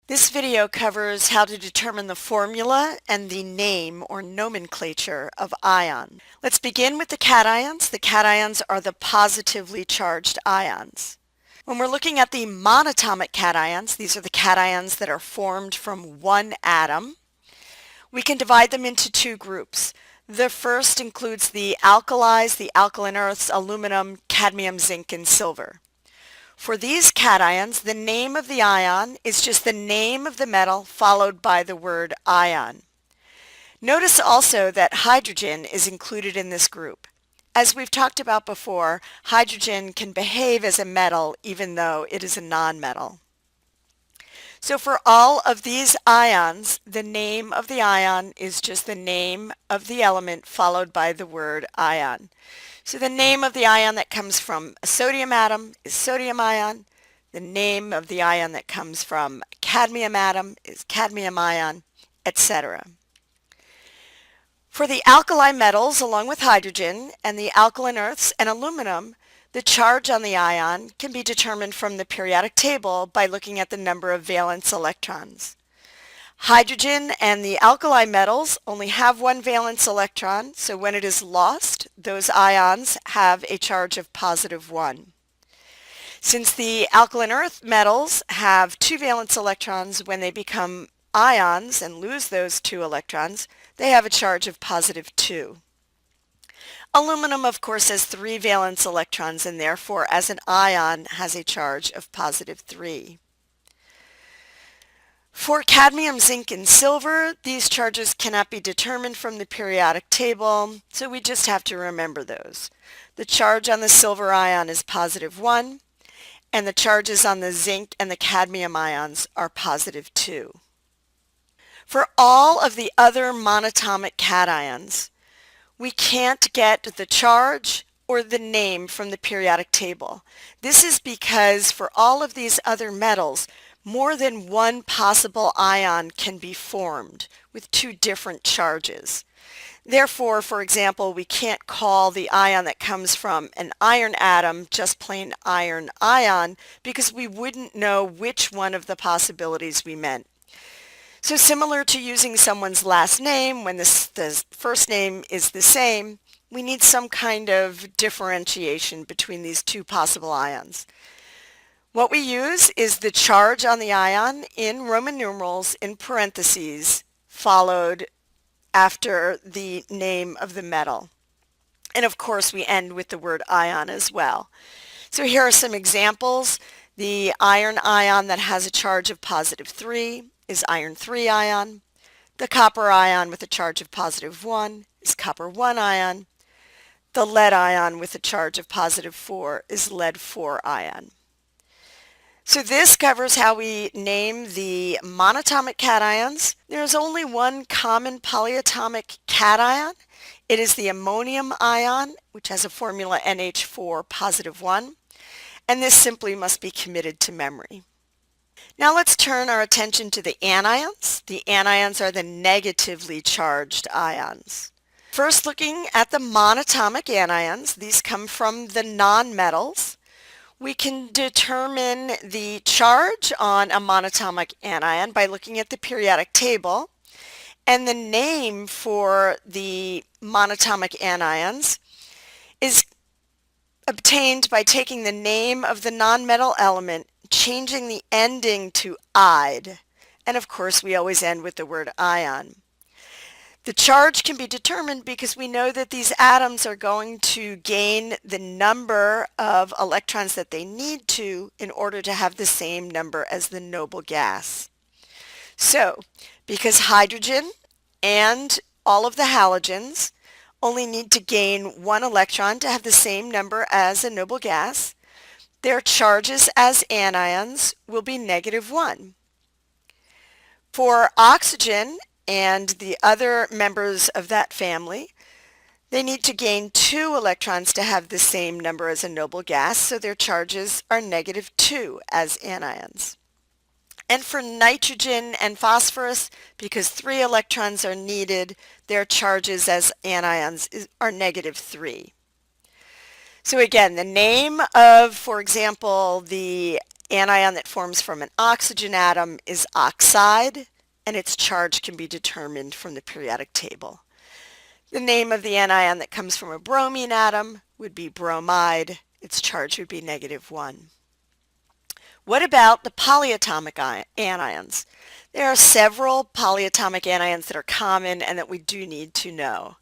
This video covers how to determine the formula and the name or nomenclature of ion. Let's begin with the cations. The cations are the positively charged ions. When we're looking at the monatomic cations, these are the cations that are formed from one atom. We can divide them into two groups. The first includes the alkalis, the alkaline earths, aluminum, cadmium, zinc, and silver. For these cations, the name of the ion is just the name of the metal followed by the word ion. Notice also that hydrogen is included in this group. As we've talked about before, hydrogen can behave as a metal even though it is a nonmetal. So for all of these ions, the name of the ion is just the name of the element followed by the word ion. So the name of the ion that comes from a sodium atom is sodium ion. The name of the ion that comes from a cadmium atom is cadmium ion, etc. For the alkali metals, along with hydrogen, and the alkaline earths and aluminum, the charge on the ion can be determined from the periodic table by looking at the number of valence electrons. Hydrogen and the alkali metals only have one valence electron, so when it is lost, those ions have a charge of +1. Since the alkaline earth metals have two valence electrons, when they become ions and lose those two electrons, they have a charge of +2. Aluminum, of course, has three valence electrons and therefore, as an ion, has a charge of +3. For cadmium, zinc, and silver, these charges cannot be determined from the periodic table, so we just have to remember those. The charge on the silver ion is +1, and the charges on the zinc and the cadmium ions are +2. For all of the other monatomic cations, we can't get the charge or the name from the periodic table. This is because for all of these other metals, more than one possible ion can be formed with two different charges. Therefore, for example, we can't call the ion that comes from an iron atom just plain iron ion because we wouldn't know which one of the possibilities we meant. So similar to using someone's last name when the first name is the same, we need some kind of differentiation between these two possible ions. What we use is the charge on the ion in Roman numerals in parentheses followed after the name of the metal. And of course we end with the word ion as well. So here are some examples. The iron ion that has a charge of +3 is iron 3 ion. The copper ion with a charge of +1 is copper 1 ion. The lead ion with a charge of +4 is lead 4 ion. So this covers how we name the monatomic cations. There is only one common polyatomic cation. It is the ammonium ion, which has a formula NH4 +1, and this simply must be committed to memory. Now let's turn our attention to the anions. The anions are the negatively charged ions. First, looking at the monatomic anions, these come from the nonmetals. We can determine the charge on a monatomic anion by looking at the periodic table, and the name for the monatomic anions is obtained by taking the name of the nonmetal element, changing the ending to "ide," and of course we always end with the word ion. The charge can be determined because we know that these atoms are going to gain the number of electrons that they need to in order to have the same number as the noble gas. So, because hydrogen and all of the halogens only need to gain one electron to have the same number as a noble gas, their charges as anions will be -1. For oxygen and the other members of that family, they need to gain 2 electrons to have the same number as a noble gas, so their charges are -2 as anions. And for nitrogen and phosphorus, because 3 electrons are needed, their charges as anions are -3. So again, the name of, for example, the anion that forms from an oxygen atom is oxide, and its charge can be determined from the periodic table. The name of the anion that comes from a bromine atom would be bromide. Its charge would be -1. What about the polyatomic anions? There are several polyatomic anions that are common and that we do need to know.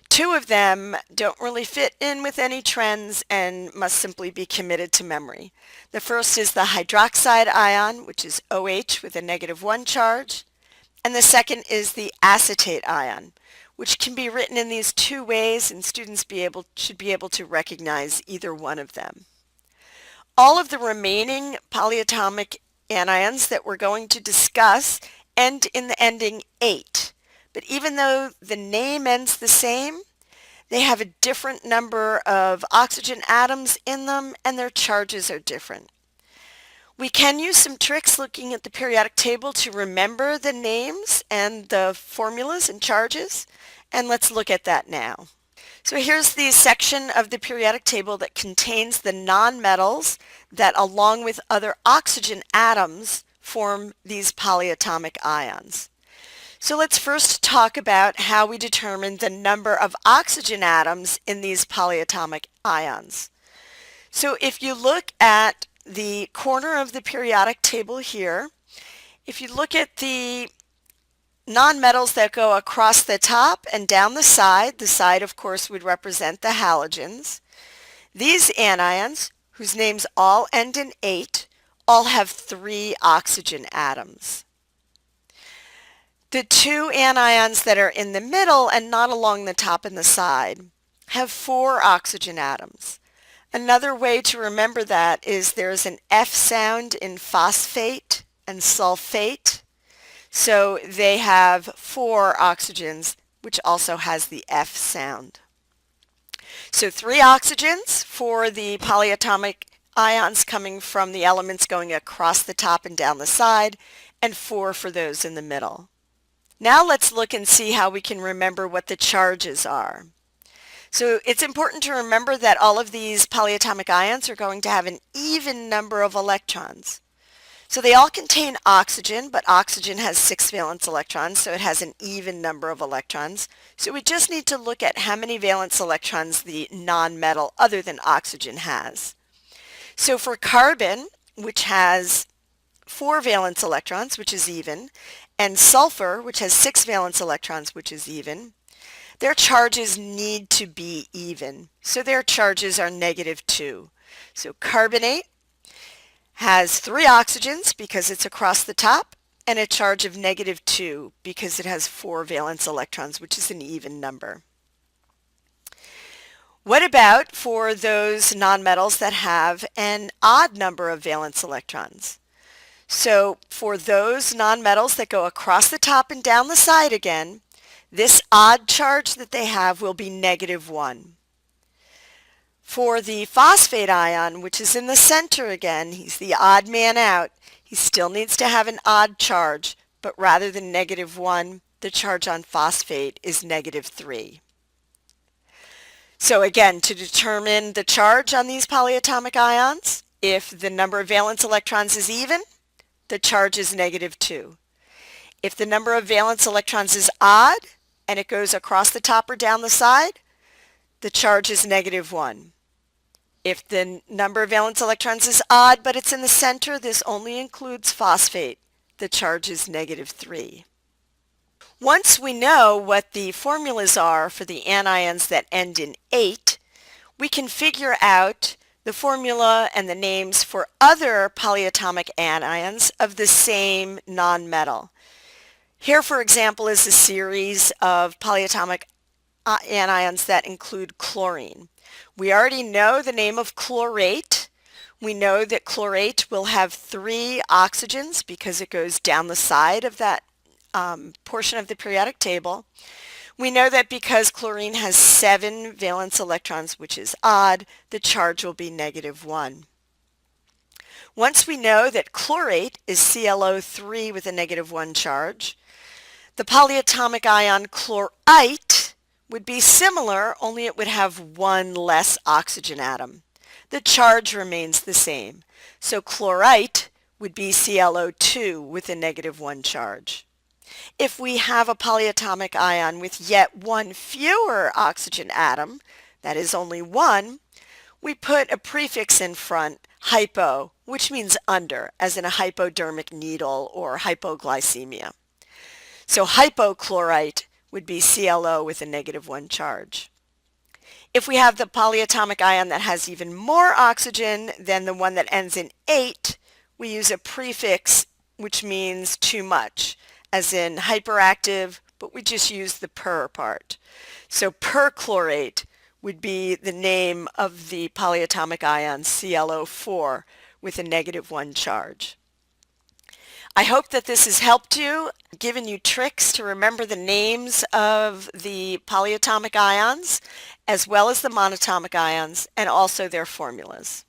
Two of them don't really fit in with any trends and must simply be committed to memory. The first is the hydroxide ion, which is OH with a -1 charge, and the second is the acetate ion, which can be written in these two ways, and students should be able to recognize either one of them. All of the remaining polyatomic anions that we're going to discuss end in the ending -ate. But even though the name ends the same, they have a different number of oxygen atoms in them and their charges are different. We can use some tricks looking at the periodic table to remember the names and the formulas and charges, and let's look at that now. So here's the section of the periodic table that contains the nonmetals that, along with other oxygen atoms, form these polyatomic ions. So let's first talk about how we determine the number of oxygen atoms in these polyatomic ions. So if you look at the corner of the periodic table here, if you look at the nonmetals that go across the top and down the side of course would represent the halogens. These anions, whose names all end in -ate, all have 3 oxygen atoms. The two anions that are in the middle and not along the top and the side have 4 oxygen atoms. Another way to remember that is there's an F sound in phosphate and sulfate. So they have 4 oxygens, which also has the F sound. So 3 oxygens for the polyatomic ions coming from the elements going across the top and down the side, and 4 for those in the middle. Now let's look and see how we can remember what the charges are. So it's important to remember that all of these polyatomic ions are going to have an even number of electrons. So they all contain oxygen, but oxygen has 6 valence electrons, so it has an even number of electrons. So we just need to look at how many valence electrons the nonmetal other than oxygen has. So for carbon, which has 4 valence electrons, which is even, and sulfur, which has 6 valence electrons, which is even, their charges need to be even. So their charges are -2. So carbonate has 3 oxygens because it's across the top, and a charge of -2 because it has 4 valence electrons, which is an even number. What about for those nonmetals that have an odd number of valence electrons? So for those nonmetals that go across the top and down the side again, this odd charge that they have will be -1. For the phosphate ion, which is in the center again, he's the odd man out. He still needs to have an odd charge, but rather than -1, the charge on phosphate is -3. So again, to determine the charge on these polyatomic ions, if the number of valence electrons is even, the charge is -2. If the number of valence electrons is odd, and it goes across the top or down the side, the charge is -1. If the number of valence electrons is odd, but it's in the center, this only includes phosphate. The charge is -3. Once we know what the formulas are for the anions that end in -ate, we can figure out the formula and the names for other polyatomic anions of the same nonmetal. Here, for example, is a series of polyatomic anions that include chlorine. We already know the name of chlorate. We know that chlorate will have 3 oxygens because it goes down the side of that portion of the periodic table. We know that because chlorine has 7 valence electrons, which is odd, the charge will be -1. Once we know that chlorate is ClO3 with a -1 charge, the polyatomic ion chlorite would be similar, only it would have 1 less oxygen atom. the charge remains the same. So chlorite would be ClO2 with a -1 charge. If we have a polyatomic ion with yet one fewer oxygen atom, that is only one, we put a prefix in front, hypo, which means under, as in a hypodermic needle or hypoglycemia. So hypochlorite would be ClO with a -1 charge. If we have the polyatomic ion that has even more oxygen than the one that ends in 8, we use a prefix which means too much, as in hyperactive, but we just use the per part. So perchlorate would be the name of the polyatomic ion ClO4 with a -1 charge. I hope that this has helped you, given you tricks to remember the names of the polyatomic ions, as well as the monatomic ions, and also their formulas.